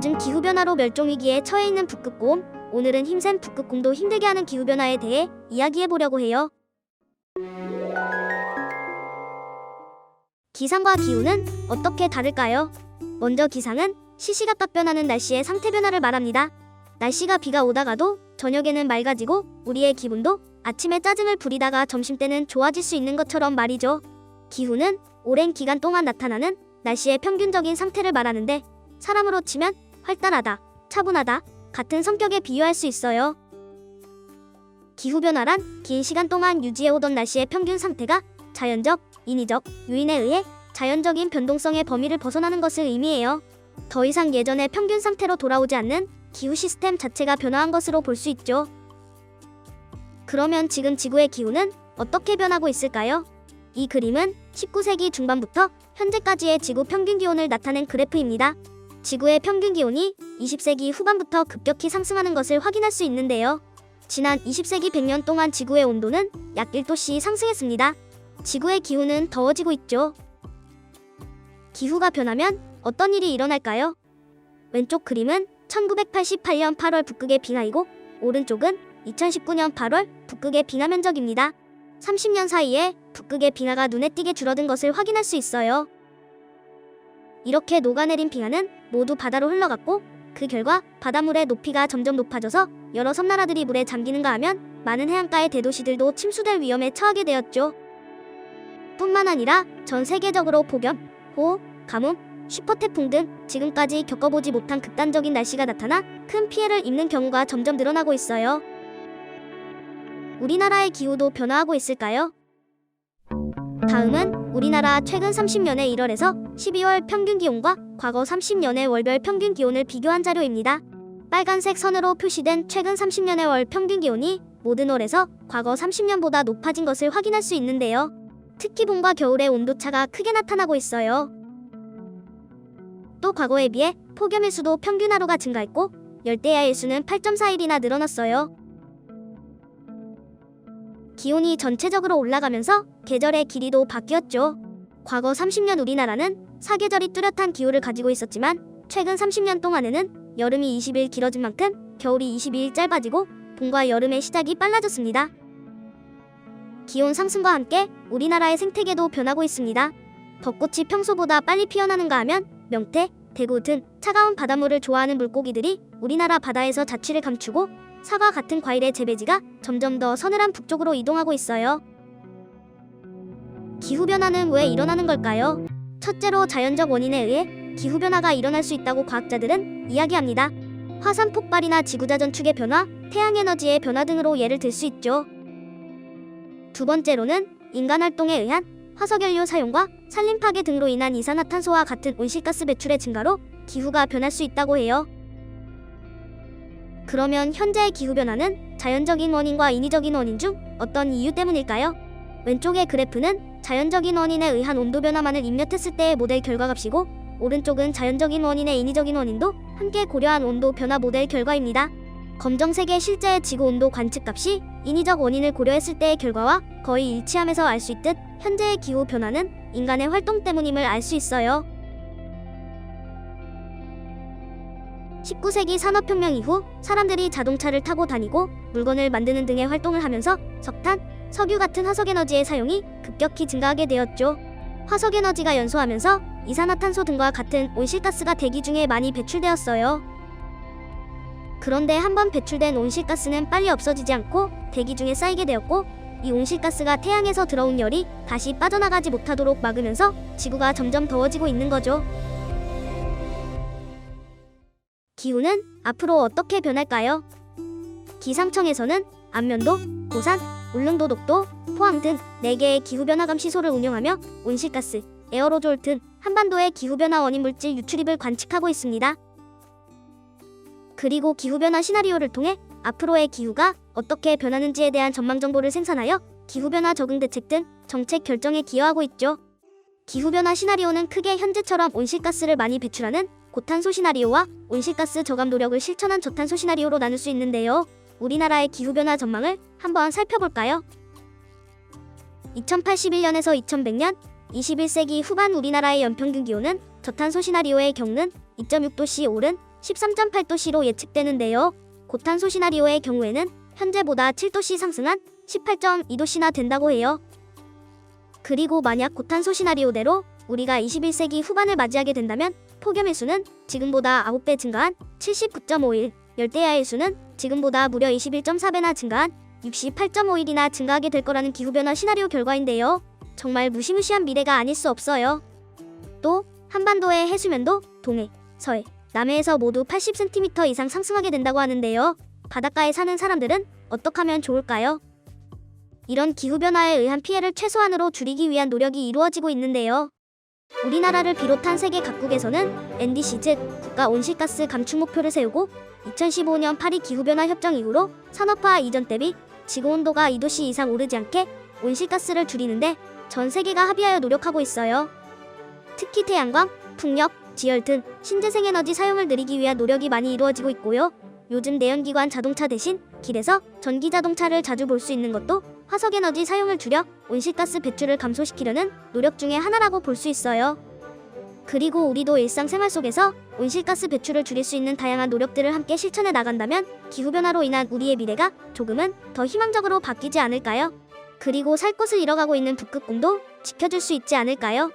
요즘 기후변화로 멸종위기에 처해 있는 북극곰, 오늘은 힘센 북극곰도 힘들게 하는 기후변화에 대해 이야기해보려고 해요. 기상과 기후는 어떻게 다를까요? 먼저 기상은 시시각각 변하는 날씨의 상태 변화를 말합니다. 날씨가 비가 오다가도 저녁에는 맑아지고 우리의 기분도 아침에 짜증을 부리다가 점심때는 좋아질 수 있는 것처럼 말이죠. 기후는 오랜 기간 동안 나타나는 날씨의 평균적인 상태를 말하는데 사람으로 치면 활달하다, 차분하다 같은 성격에 비유할 수 있어요. 기후변화란 긴 시간 동안 유지해오던 날씨의 평균 상태가 자연적, 인위적 요인에 의해 자연적인 변동성의 범위를 벗어나는 것을 의미해요. 더 이상 예전의 평균 상태로 돌아오지 않는 기후 시스템 자체가 변화한 것으로 볼 수 있죠. 그러면 지금 지구의 기후는 어떻게 변하고 있을까요? 이 그림은 19세기 중반부터 현재까지의 지구 평균 기온을 나타낸 그래프입니다. 지구의 평균 기온이 20세기 후반부터 급격히 상승하는 것을 확인할 수 있는데요. 지난 20세기 100년 동안 지구의 온도는 약 1도씩 상승했습니다. 지구의 기후는 더워지고 있죠. 기후가 변하면 어떤 일이 일어날까요? 왼쪽 그림은 1988년 8월 북극의 빙하이고 오른쪽은 2019년 8월 북극의 빙하 면적입니다. 30년 사이에 북극의 빙하가 눈에 띄게 줄어든 것을 확인할 수 있어요. 이렇게 녹아내린 빙하는 모두 바다로 흘러갔고 그 결과 바닷물의 높이가 점점 높아져서 여러 섬나라들이 물에 잠기는가 하면 많은 해안가의 대도시들도 침수될 위험에 처하게 되었죠. 뿐만 아니라 전 세계적으로 폭염, 호우, 가뭄, 슈퍼태풍 등 지금까지 겪어보지 못한 극단적인 날씨가 나타나 큰 피해를 입는 경우가 점점 늘어나고 있어요. 우리나라의 기후도 변화하고 있을까요? 다음은 우리나라 최근 30년의 1월에서 12월 평균 기온과 과거 30년의 월별 평균 기온을 비교한 자료입니다. 빨간색 선으로 표시된 최근 30년의 월 평균 기온이 모든 월에서 과거 30년보다 높아진 것을 확인할 수 있는데요. 특히 봄과 겨울의 온도차가 크게 나타나고 있어요. 또 과거에 비해 폭염 일수도 평균 하루가 증가했고 열대야 일수는 8.4일이나 늘어났어요. 기온이 전체적으로 올라가면서 계절의 길이도 바뀌었죠. 과거 30년 우리나라는 사계절이 뚜렷한 기후를 가지고 있었지만 최근 30년 동안에는 여름이 20일 길어진 만큼 겨울이 22일 짧아지고 봄과 여름의 시작이 빨라졌습니다. 기온 상승과 함께 우리나라의 생태계도 변하고 있습니다. 벚꽃이 평소보다 빨리 피어나는가 하면 명태, 대구 등 차가운 바닷물을 좋아하는 물고기들이 우리나라 바다에서 자취를 감추고 사과 같은 과일의 재배지가 점점 더 서늘한 북쪽으로 이동하고 있어요. 기후변화는 왜 일어나는 걸까요? 첫째로 자연적 원인에 의해 기후변화가 일어날 수 있다고 과학자들은 이야기합니다. 화산 폭발이나 지구자전축의 변화, 태양에너지의 변화 등으로 예를 들 수 있죠. 두 번째로는 인간활동에 의한 화석연료 사용과 산림 파괴 등으로 인한 이산화탄소와 같은 온실가스 배출의 증가로 기후가 변할 수 있다고 해요. 그러면 현재의 기후변화는 자연적인 원인과 인위적인 원인 중 어떤 이유 때문일까요? 왼쪽의 그래프는 자연적인 원인에 의한 온도 변화만을 입력했을 때의 모델 결과값이고 오른쪽은 자연적인 원인의 인위적인 원인도 함께 고려한 온도 변화 모델 결과입니다. 검정색의 실제의 지구 온도 관측값이 인위적 원인을 고려했을 때의 결과와 거의 일치하면서 알 수 있듯 현재의 기후 변화는 인간의 활동 때문임을 알 수 있어요. 19세기 산업혁명 이후 사람들이 자동차를 타고 다니고 물건을 만드는 등의 활동을 하면서 석탄, 석유 같은 화석에너지의 사용이 급격히 증가하게 되었죠. 화석에너지가 연소하면서 이산화탄소 등과 같은 온실가스가 대기 중에 많이 배출되었어요. 그런데 한번 배출된 온실가스는 빨리 없어지지 않고 대기 중에 쌓이게 되었고 이 온실가스가 태양에서 들어온 열이 다시 빠져나가지 못하도록 막으면서 지구가 점점 더워지고 있는 거죠. 기후는 앞으로 어떻게 변할까요? 기상청에서는 안면도, 고산, 울릉도 독도, 포항 등 4개의 기후변화 감시소를 운영하며 온실가스, 에어로졸 등 한반도의 기후변화 원인 물질 유출입을 관측하고 있습니다. 그리고 기후변화 시나리오를 통해 앞으로의 기후가 어떻게 변하는지에 대한 전망 정보를 생산하여 기후변화 적응 대책 등 정책 결정에 기여하고 있죠. 기후변화 시나리오는 크게 현재처럼 온실가스를 많이 배출하는 고탄소 시나리오와 온실가스 저감 노력을 실천한 저탄소 시나리오로 나눌 수 있는데요. 우리나라의 기후변화 전망을 한번 살펴볼까요? 2081년에서 2100년, 21세기 후반 우리나라의 연평균 기온은 저탄소 시나리오의 경우는 2.6도씨 오른 13.8도씨로 예측되는데요. 고탄소 시나리오의 경우에는 현재보다 7도씨 상승한 18.2도씨나 된다고 해요. 그리고 만약 고탄소 시나리오대로 우리가 21세기 후반을 맞이하게 된다면 폭염의 수는 지금보다 9배 증가한 79.5일, 열대야의 수는 지금보다 무려 21.4배나 증가한 68.5일이나 증가하게 될 거라는 기후변화 시나리오 결과인데요. 정말 무시무시한 미래가 아닐 수 없어요. 또 한반도의 해수면도 동해, 서해, 남해에서 모두 80cm 이상 상승하게 된다고 하는데요. 바닷가에 사는 사람들은 어떻게 하면 좋을까요? 이런 기후변화에 의한 피해를 최소한으로 줄이기 위한 노력이 이루어지고 있는데요. 우리나라를 비롯한 세계 각국에서는 NDC 즉 국가 온실가스 감축 목표를 세우고 2015년 파리 기후변화 협정 이후로 산업화 이전 대비 지구온도가 2도씨 이상 오르지 않게 온실가스를 줄이는데 전 세계가 합의하여 노력하고 있어요. 특히 태양광, 풍력, 지열 등 신재생에너지 사용을 늘리기 위한 노력이 많이 이루어지고 있고요. 요즘 내연기관 자동차 대신 길에서 전기자동차를 자주 볼 수 있는 것도 화석에너지 사용을 줄여 온실가스 배출을 감소시키려는 노력 중에 하나라고 볼 수 있어요. 그리고 우리도 일상생활 속에서 온실가스 배출을 줄일 수 있는 다양한 노력들을 함께 실천해 나간다면 기후변화로 인한 우리의 미래가 조금은 더 희망적으로 바뀌지 않을까요? 그리고 살 곳을 잃어가고 있는 북극곰도 지켜줄 수 있지 않을까요?